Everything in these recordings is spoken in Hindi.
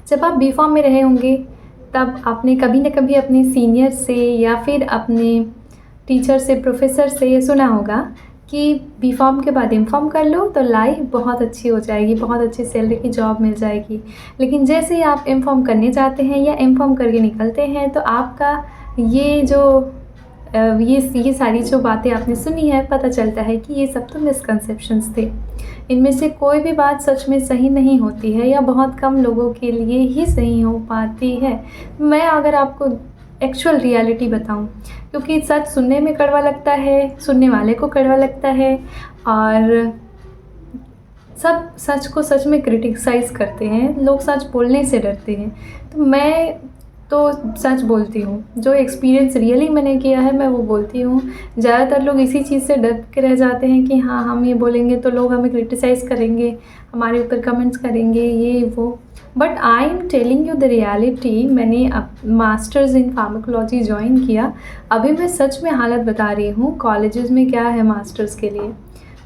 जब आप बी.कॉम में रहे होंगे तब आपने कभी न कभी अपने सीनियर से या फिर अपने टीचर से, प्रोफ़ेसर से ये सुना होगा कि बी.कॉम के बाद एम.कॉम कर लो तो लाइफ़ बहुत अच्छी हो जाएगी, बहुत अच्छी सैलरी की जॉब मिल जाएगी। लेकिन जैसे ही आप एम.कॉम करने जाते हैं या एम.कॉम करके निकलते हैं तो आपका ये जो ये सारी जो बातें आपने सुनी है, पता चलता है कि ये सब तो मिसकंसेप्शंस थे। इनमें से कोई भी बात सच में सही नहीं होती है या बहुत कम लोगों के लिए ही सही हो पाती है। मैं अगर आपको एक्चुअल रियलिटी बताऊँ, क्योंकि सच सुनने में कड़वा लगता है, सुनने वाले को कड़वा लगता है और सब सच को सच में क्रिटिसाइज़ करते हैं, लोग सच बोलने से डरते हैं। तो मैं तो सच बोलती हूँ, जो एक्सपीरियंस रियली मैंने किया है मैं वो बोलती हूँ। ज़्यादातर लोग इसी चीज़ से डर के रह जाते हैं कि हाँ, हम ये बोलेंगे तो लोग हमें क्रिटिसाइज़ करेंगे, हमारे ऊपर कमेंट्स करेंगे, ये वो। But I am telling you the reality. मैंने अब मास्टर्स इन फार्माकोलॉजी जॉइन किया। अभी मैं सच में हालत बता रही हूँ कॉलेजेस में क्या है मास्टर्स के लिए।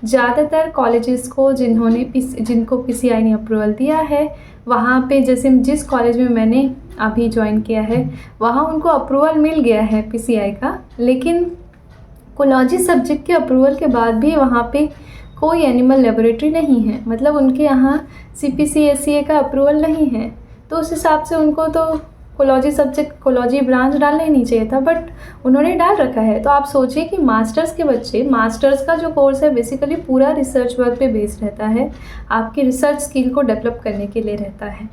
ज़्यादातर कॉलेजेस को जिनको पीसीआई ने अप्रूवल दिया है, वहाँ पे जैसे जिस कॉलेज में मैंने अभी जॉइन किया है वहाँ उनको अप्रूवल मिल गया है पीसीआई का, लेकिन कोलॉजी सब्जेक्ट के अप्रूवल के बाद भी वहाँ पे कोई एनिमल लेबोरेटरी नहीं है। मतलब उनके यहाँ CPC/SCA का अप्रूवल नहीं है, तो उस हिसाब से उनको तो कोलॉजी ब्रांच डालना ही नहीं चाहिए था, बट उन्होंने डाल रखा है। तो आप सोचिए कि मास्टर्स के बच्चे, मास्टर्स का जो कोर्स है बेसिकली पूरा रिसर्च वर्क पे बेस्ड रहता है, आपकी रिसर्च स्किल को डेवलप करने के लिए रहता है।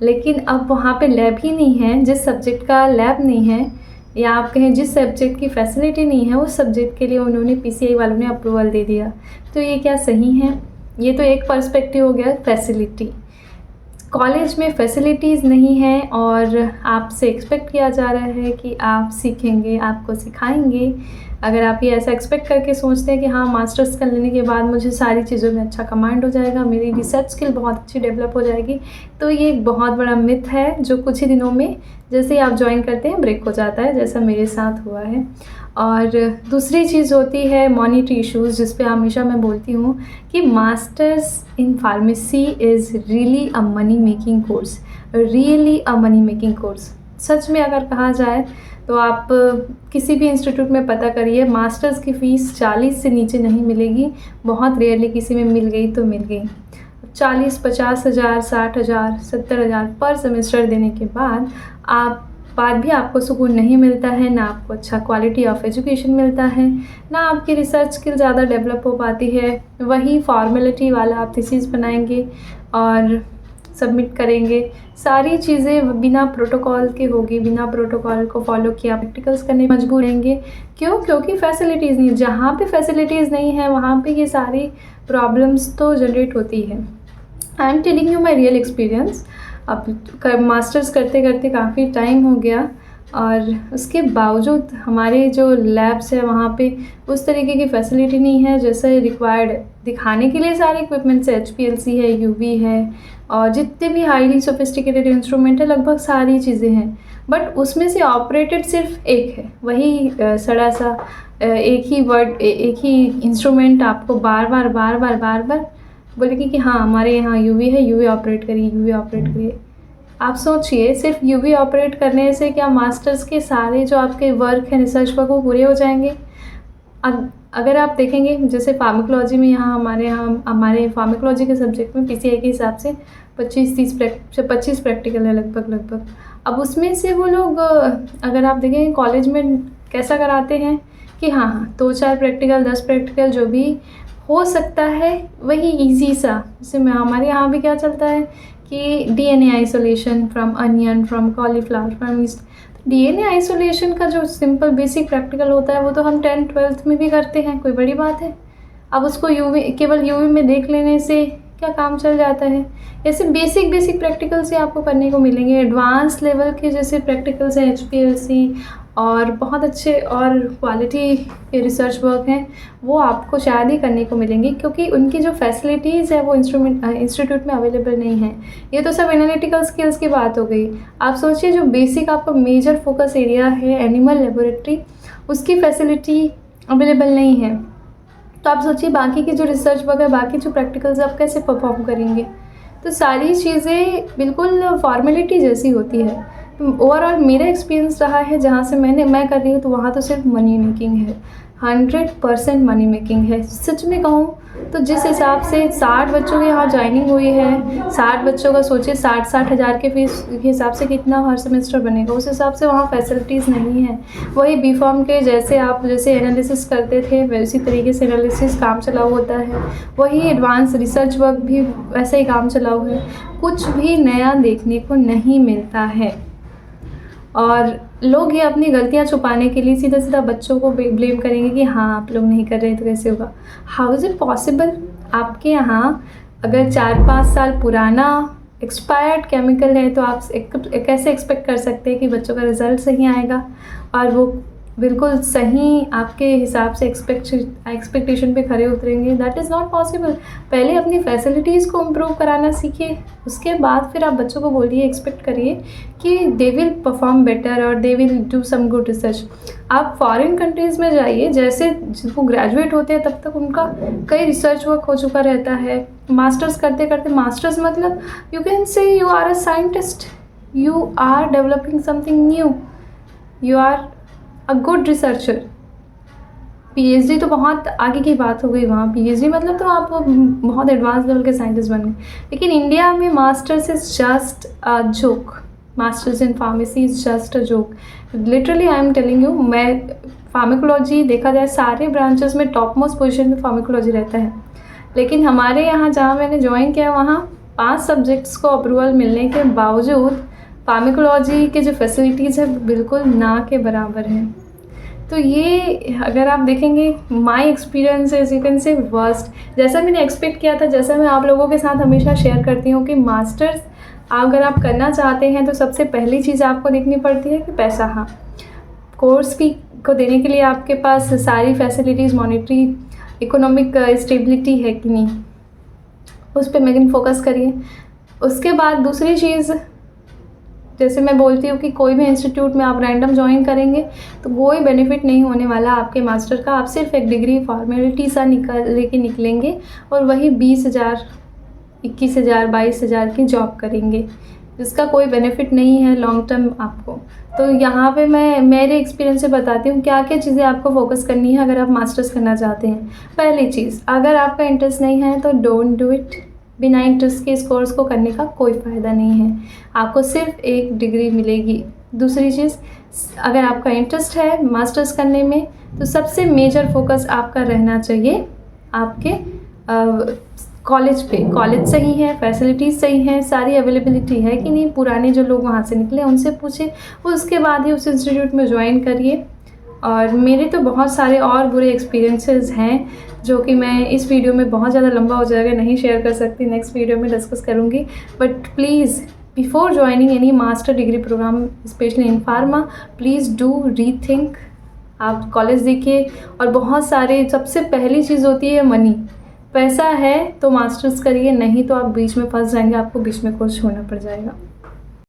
लेकिन अब वहाँ पे लैब ही नहीं है, जिस सब्जेक्ट का लैब नहीं है या आप कहें जिस सब्जेक्ट की फैसिलिटी नहीं है, उस सब्जेक्ट के लिए उन्होंने पीसीआई वालों ने अप्रूवल दे दिया। तो ये क्या सही है? ये तो एक पर्सपेक्टिव हो गया फैसिलिटी। कॉलेज में फैसिलिटीज़ नहीं है और आपसे एक्सपेक्ट किया जा रहा है कि आप सीखेंगे, आपको सिखाएंगे। अगर आप ये ऐसा एक्सपेक्ट करके सोचते हैं कि हाँ, मास्टर्स कर लेने के बाद मुझे सारी चीज़ों में अच्छा कमांड हो जाएगा, मेरी रिसर्च स्किल बहुत अच्छी डेवलप हो जाएगी, तो ये एक बहुत बड़ा मिथ है जो कुछ ही दिनों में जैसे ही आप ज्वाइन करते हैं ब्रेक हो जाता है, जैसा मेरे साथ हुआ है। और दूसरी चीज़ होती है मॉनेटरी इश्यूज़, जिस पे हमेशा मैं बोलती हूँ कि masters in pharmacy is really a money making course, really a money making course. सच में अगर कहा जाए तो आप किसी भी इंस्टीट्यूट में पता करिए, मास्टर्स की फ़ीस 40 से नीचे नहीं मिलेगी। बहुत रेयरली किसी में मिल गई तो मिल गई। 40-50 हज़ार, 60 हज़ार, 70 हज़ार पर सेमेस्टर देने के बाद भी आपको सुकून नहीं मिलता है, ना आपको अच्छा क्वालिटी ऑफ एजुकेशन मिलता है, ना आपकी रिसर्च स्किल ज़्यादा डेवलप हो पाती है। वही फॉर्मेलिटी वाला आप थीसिस बनाएंगे और सबमिट करेंगे, सारी चीज़ें बिना प्रोटोकॉल के होगी, बिना प्रोटोकॉल को फॉलो किए आप प्रैक्टिकल्स करने मजबूर रहेंगे। क्यों? क्योंकि फैसिलिटीज़ नहीं, जहाँ पे फैसिलिटीज़ नहीं है वहाँ पे ये सारी प्रॉब्लम्स तो जनरेट होती है। I am telling you my real experience. अब मास्टर्स करते करते काफ़ी टाइम हो गया और उसके बावजूद हमारे जो लैब्स है वहाँ पे उस तरीके की फैसिलिटी नहीं है जैसे रिक्वायर्ड है। दिखाने के लिए सारे इक्विपमेंट्स है, HPLC है, UV है और जितने भी हाईली सोफिस्टिकेटेड इंस्ट्रूमेंट है लगभग सारी चीज़ें हैं, बट उसमें से ऑपरेटेड सिर्फ एक है, वही सड़ा सा एक ही इंस्ट्रूमेंट आपको बार बार बोलेगी कि हाँ हमारे यहाँ UV है, UV ऑपरेट करिए। आप सोचिए, सिर्फ UV ऑपरेट करने से क्या मास्टर्स के सारे जो आपके वर्क हैं, रिसर्च वर्क, वो पूरे हो जाएंगे? अगर आप देखेंगे जैसे फार्माकोलॉजी में हमारे फार्माकोलॉजी के सब्जेक्ट में पीसीआई के हिसाब से 25 प्रैक्टिकल है लगभग। अब उसमें से वो लोग अगर आप देखें कॉलेज में कैसा कराते हैं कि हाँ 2-4 प्रैक्टिकल, 10 प्रैक्टिकल जो भी हो सकता है वही इजी सा। जैसे हमारे यहाँ भी क्या चलता है कि DNA isolation from onion, from cauliflower, from east. DNA isolation का जो सिंपल बेसिक प्रैक्टिकल होता है वो तो हम 10th-12th में भी करते हैं, कोई बड़ी बात है। अब उसको केवल UV में देख लेने से क्या काम चल जाता है? ऐसे बेसिक प्रैक्टिकल्स ही आपको करने को मिलेंगे। एडवांस लेवल के जैसे प्रैक्टिकल्स हैं, HPLC और बहुत अच्छे और क्वालिटी के रिसर्च वर्क हैं, वो आपको शायद ही करने को मिलेंगे क्योंकि उनकी जो फैसिलिटीज़ है वो इंस्टीट्यूट में अवेलेबल नहीं है। ये तो सब एनालिटिकल स्किल्स की बात हो गई। आप सोचिए जो बेसिक आपका मेजर फोकस एरिया है एनिमल लेबोरेटरी, उसकी फैसिलिटी अवेलेबल नहीं है। तो आप सोचिए बाकी की जो रिसर्च वर्क है, बाकी जो प्रैक्टिकल्स आप कैसे परफॉर्म करेंगे? तो सारी चीज़ें बिल्कुल फॉर्मेलिटी जैसी होती है। ओवरऑल मेरा एक्सपीरियंस रहा है जहाँ से मैं कर रही हूँ, तो वहाँ तो सिर्फ मनी मेकिंग है, 100% मनी मेकिंग है। सच में कहूँ तो जिस हिसाब से 60 बच्चों के यहाँ जॉइनिंग हुई है, 60 बच्चों का सोचिए 60-60 हज़ार के फीस के हिसाब से कितना हर सेमेस्टर बनेगा, उस हिसाब से वहाँ फैसिलिटीज़ नहीं है। वही बीफॉर्म के जैसे आप जैसे एनालिसिस करते थे वैसी तरीके से एनालिसिस काम चलाऊ होता है, वही एडवांस रिसर्च वर्क भी वैसे ही काम चलाऊ है, कुछ भी नया देखने को नहीं मिलता है। और लोग ये अपनी गलतियाँ छुपाने के लिए सीधा सीधा बच्चों को ब्लेम करेंगे कि हाँ आप लोग नहीं कर रहे तो कैसे होगा। How is it possible? आपके यहाँ अगर 4-5 साल पुराना एक्सपायर्ड केमिकल है तो आप कैसे एक्सपेक्ट कर सकते हैं कि बच्चों का रिज़ल्ट सही आएगा और वो बिल्कुल सही आपके हिसाब से एक्सपेक्टेशन पे खरे उतरेंगे? That is not possible. पहले अपनी फैसिलिटीज़ को इम्प्रूव कराना सीखिए, उसके बाद फिर आप बच्चों को बोलिए, एक्सपेक्ट करिए कि दे विल परफॉर्म बेटर और they will do some good research. आप फॉरेन कंट्रीज़ में जाइए, जैसे वो ग्रेजुएट होते हैं तब तक उनका कई रिसर्च वर्क हो चुका रहता है। मास्टर्स करते करते, मास्टर्स मतलब you can say you are a scientist, you are developing something new, you are a good researcher. PhD तो बहुत आगे की बात हो गई, वहाँ पीएचडी मतलब तो आप बहुत एडवांस लेवल के साइंटिस्ट बन गए। लेकिन इंडिया में masters is just a joke, masters in pharmacy is just a joke. Literally I am telling you, मैं फार्मेकोलॉजी देखा जाए सारे ब्रांचेस में टॉप मोस्ट पोजिशन में फार्मेकोलॉजी रहता है, लेकिन हमारे यहाँ जहाँ मैंने ज्वाइन किया वहाँ 5 सब्जेक्ट्स को अप्रूवल मिलने के बावजूद फार्मेकोलॉजी के जो फैसिलिटीज़ है बिल्कुल ना के बराबर हैं। तो ये अगर आप देखेंगे my experience is you can से वर्स्ट। जैसा मैंने एक्सपेक्ट किया था, जैसा मैं आप लोगों के साथ हमेशा शेयर करती हूँ कि मास्टर्स अगर आप करना चाहते हैं तो सबसे पहली चीज़ आपको देखनी पड़ती है कि पैसा। हाँ, कोर्स फी को देने के लिए आपके पास सारी फैसिलिटीज़, मॉनेटरी इकोनॉमिक स्टेबिलिटी है कि नहीं, उस पर मेकिन फोकस करिए। उसके बाद दूसरी चीज़, जैसे मैं बोलती हूँ कि कोई भी इंस्टीट्यूट में आप रैंडम ज्वाइन करेंगे तो कोई बेनिफिट नहीं होने वाला आपके मास्टर का। आप सिर्फ एक डिग्री फॉर्मेलिटी सा लेके निकलेंगे और वही 20,000, 21,000, 22,000 की जॉब करेंगे, जिसका कोई बेनिफिट नहीं है लॉन्ग टर्म आपको। तो यहाँ पे मैं मेरे एक्सपीरियंस से बताती हूँ क्या क्या चीज़ें आपको फोकस करनी है अगर आप मास्टर्स करना चाहते हैं। पहली चीज़, अगर आपका इंटरेस्ट नहीं है तो डोंट डू इट। बिना इंटरेस्ट के इस कोर्स को करने का कोई फ़ायदा नहीं है, आपको सिर्फ एक डिग्री मिलेगी। दूसरी चीज़, अगर आपका इंटरेस्ट है मास्टर्स करने में तो सबसे मेजर फोकस आपका रहना चाहिए आपके कॉलेज पे। कॉलेज सही है, फैसिलिटीज़ सही हैं, सारी अवेलेबिलिटी है कि नहीं, पुराने जो लोग वहाँ से निकले उनसे पूछे, उसके बाद ही उस इंस्टीट्यूट में ज्वाइन करिए। और मेरे तो बहुत सारे और बुरे एक्सपीरियंसेस हैं जो कि मैं इस वीडियो में बहुत ज़्यादा लंबा हो जाएगा, नहीं शेयर कर सकती, नेक्स्ट वीडियो में डिस्कस करूँगी। But please before joining any master degree program specially in pharma, please do rethink. आप कॉलेज देखिए, और बहुत सारे, सबसे पहली चीज़ होती है मनी। पैसा है तो मास्टर्स करिए, नहीं तो आप बीच में फंस जाएंगे, आपको बीच में कोर्स छोड़ना पड़ जाएगा।